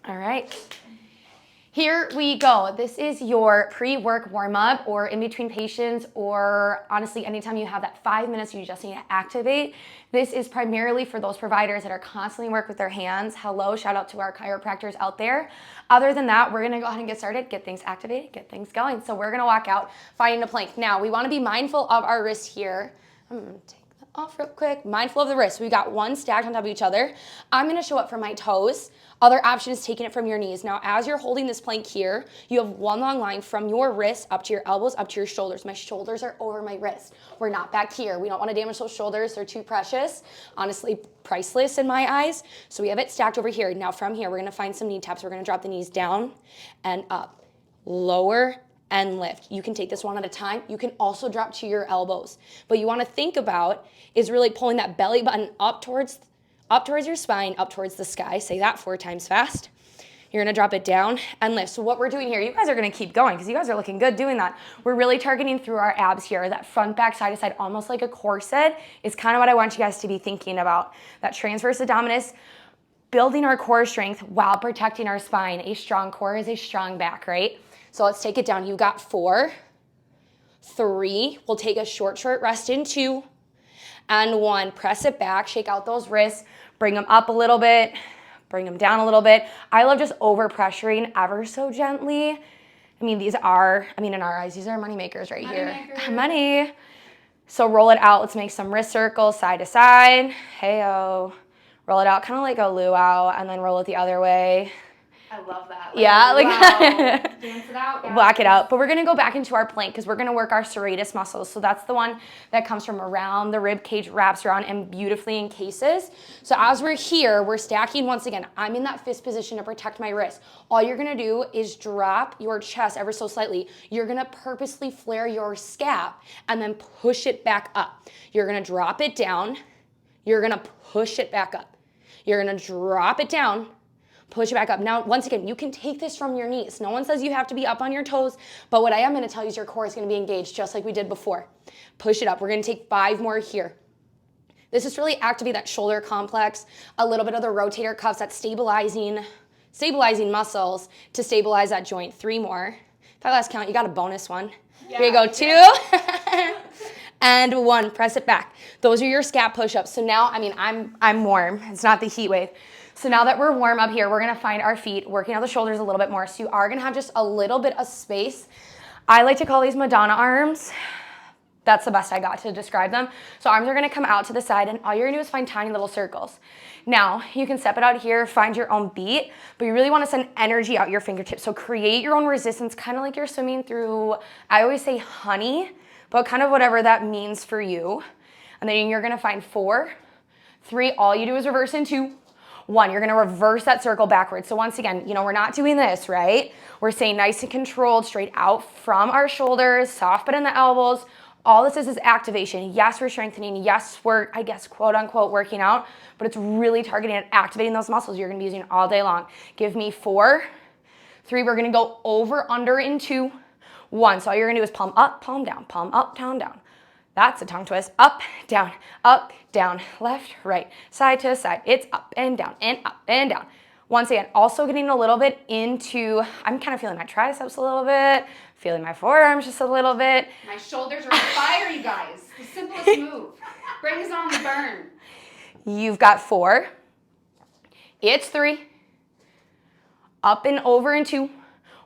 All right. Here we go. This is your pre-work warm-up or in between patients, or honestly, anytime you have that 5 minutes you just need to activate. This is primarily for those providers that are constantly work with their hands. Hello, shout out to our chiropractors out there. Other than that, we're gonna go ahead and get started, get things activated, get things going. So we're gonna walk out, finding a plank. Now, we wanna be mindful of our wrists here. I'm gonna take that off real quick. Mindful of the wrists. We got one stacked on top of each other. I'm gonna show up from my toes. Other option is taking it from your knees. Now, as you're holding this plank here, you have one long line from your wrist up to your elbows, up to your shoulders. My shoulders are over my wrist. We're not back here. We don't want to damage those shoulders. They're too precious. Honestly, priceless in my eyes. So we have it stacked over here. Now from here, we're going to find some knee taps. We're going to drop the knees down and up. Lower and lift. You can take this one at a time. You can also drop to your elbows. But you want to think about is really pulling that belly button up towards your spine, up towards the sky. Say that 4 times fast. You're gonna drop it down and lift. So what we're doing here, you guys are gonna keep going because you guys are looking good doing that. We're really targeting through our abs here. That front, back, side to side, almost like a corset is kind of what I want you guys to be thinking about. That transverse abdominis, building our core strength while protecting our spine. A strong core is a strong back, right? So let's take it down. You got 4, 3. We'll take a short rest in 2. And 1, press it back, shake out those wrists, bring them up a little bit, bring them down a little bit. I love just over pressuring ever so gently. I mean, in our eyes, these are money makers right here. Money. So roll it out. Let's make some wrist circles side to side. Hey-oh. Roll it out kind of like a luau, and then roll it the other way. I love that. Yeah, like dance it out. Yeah. Black it out. But we're gonna go back into our plank because we're gonna work our serratus muscles. So that's the one that comes from around the rib cage, wraps around and beautifully encases. So as we're here, we're stacking once again. I'm in that fist position to protect my wrist. All you're gonna do is drop your chest ever so slightly. You're gonna purposely flare your scap and then push it back up. You're gonna drop it down. You're gonna push it back up. You're gonna drop it down. Push it back up. Now, once again, you can take this from your knees. No one says you have to be up on your toes, but what I am gonna tell you is your core is gonna be engaged just like we did before. Push it up. We're gonna take 5 more here. This is really activate that shoulder complex, a little bit of the rotator cuffs, that stabilizing muscles to stabilize that joint. 3 more. If I last count, you got a bonus one. Yeah, here you go, 2. And 1, press it back. Those are your scap push-ups. So now, I'm warm. It's not the heat wave. So now that we're warm up here, we're gonna find our feet, working out the shoulders a little bit more. So you are gonna have just a little bit of space. I like to call these Madonna arms. That's the best I got to describe them. So arms are gonna come out to the side, and all you're gonna do is find tiny little circles. Now, you can step it out here, find your own beat, but you really wanna send energy out your fingertips. So create your own resistance, kind of like you're swimming through, I always say honey, but kind of whatever that means for you. And then you're gonna find 4, 3, all you do is reverse in 2, 1, you're gonna reverse that circle backwards. So once again, we're not doing this, right? We're staying nice and controlled, straight out from our shoulders, soft bend in the elbows. All this is activation. Yes, we're strengthening. Yes, we're, I guess, quote unquote, working out, but it's really targeting and activating those muscles you're gonna be using all day long. Give me 4, 3, we're gonna go over, under in 2, 1. So all you're gonna do is palm up, palm down, palm up, palm down. That's a tongue twist. Up, down, left, right, side to side. It's up and down and up and down. Once again, also getting a little bit into, I'm kind of feeling my triceps a little bit, feeling my forearms just a little bit. My shoulders are on fire, you guys. The simplest move. Brings on the burn. You've got 4. It's 3. Up and over in 2.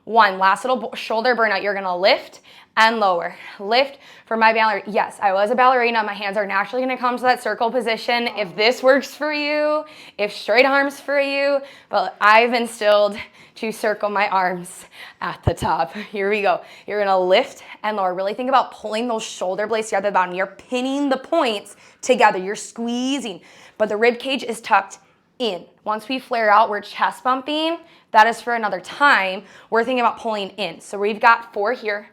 1, last little shoulder burnout. You're gonna lift and lower. Lift for my ballerina. Yes, I was a ballerina. My hands are naturally gonna come to that circle position. If this works for you, if straight arms for you, but I've instilled to circle my arms at the top. Here we go. You're gonna lift and lower. Really think about pulling those shoulder blades together at the bottom. You're pinning the points together. You're squeezing, but the rib cage is tucked in. Once we flare out, we're chest bumping. That is for another time. We're thinking about pulling in. So we've got 4 here.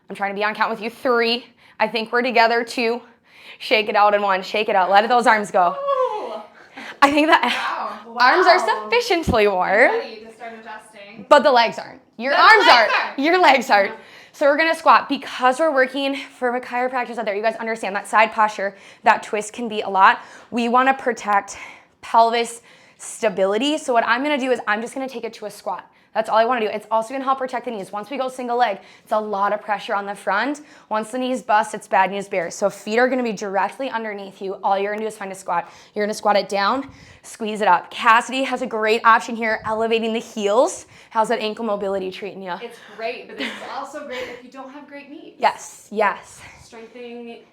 I'm trying to be on count with you. 3. I think we're together. 2. Shake it out in 1. Shake it out. Let those arms go. Ooh. I think that arms are sufficiently warm. Ready to start adjusting. But the legs aren't. Your arms aren't. Your legs aren't. So we're gonna squat. Because we're working for my chiropractors out there, you guys understand that side posture, that twist can be a lot. We wanna protect pelvis stability. So what I'm gonna do is I'm just gonna take it to a squat. That's all I wanna do. It's also gonna help protect the knees. Once we go single leg, it's a lot of pressure on the front. Once the knees bust, it's bad news bears. So feet are gonna be directly underneath you. All you're gonna do is find a squat. You're gonna squat it down, squeeze it up. Cassidy has a great option here, elevating the heels. How's that ankle mobility treating you? It's great, but it's also great if you don't have great knees. Yes, yes. Strengthening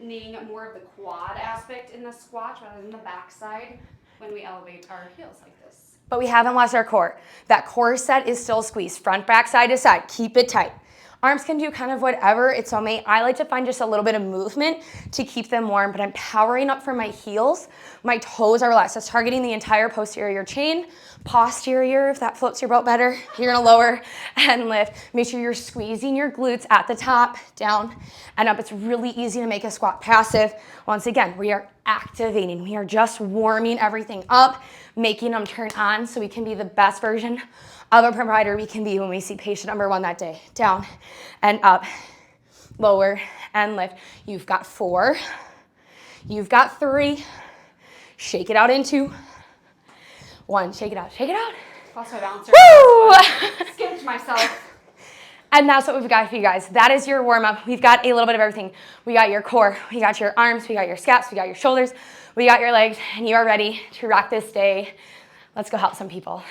more of the quad aspect in the squat rather than the backside when we elevate our heels like this. But we haven't lost our core. That core set is still squeezed, front, back, side to side. Keep it tight. Arms can do kind of whatever. It's on me. I like to find just a little bit of movement to keep them warm, but I'm powering up for my heels. My toes are relaxed. That's targeting the entire posterior chain. Posterior, if that floats your boat better. You're gonna lower and lift. Make sure you're squeezing your glutes at the top, down and up. It's really easy to make a squat passive. Once again, we are activating. We are just warming everything up, making them turn on so we can be the best version of a provider we can be when we see patient number 1 that day. Down and up, lower and lift. You've got 4, you've got 3, shake it out in 2, 1, shake it out, shake it out. Also, bouncer. Woo! Skipped myself. And that's what we've got for you guys. That is your warm-up. We've got a little bit of everything. We got your core, we got your arms, we got your scaps, we got your shoulders, we got your legs, and you are ready to rock this day. Let's go help some people.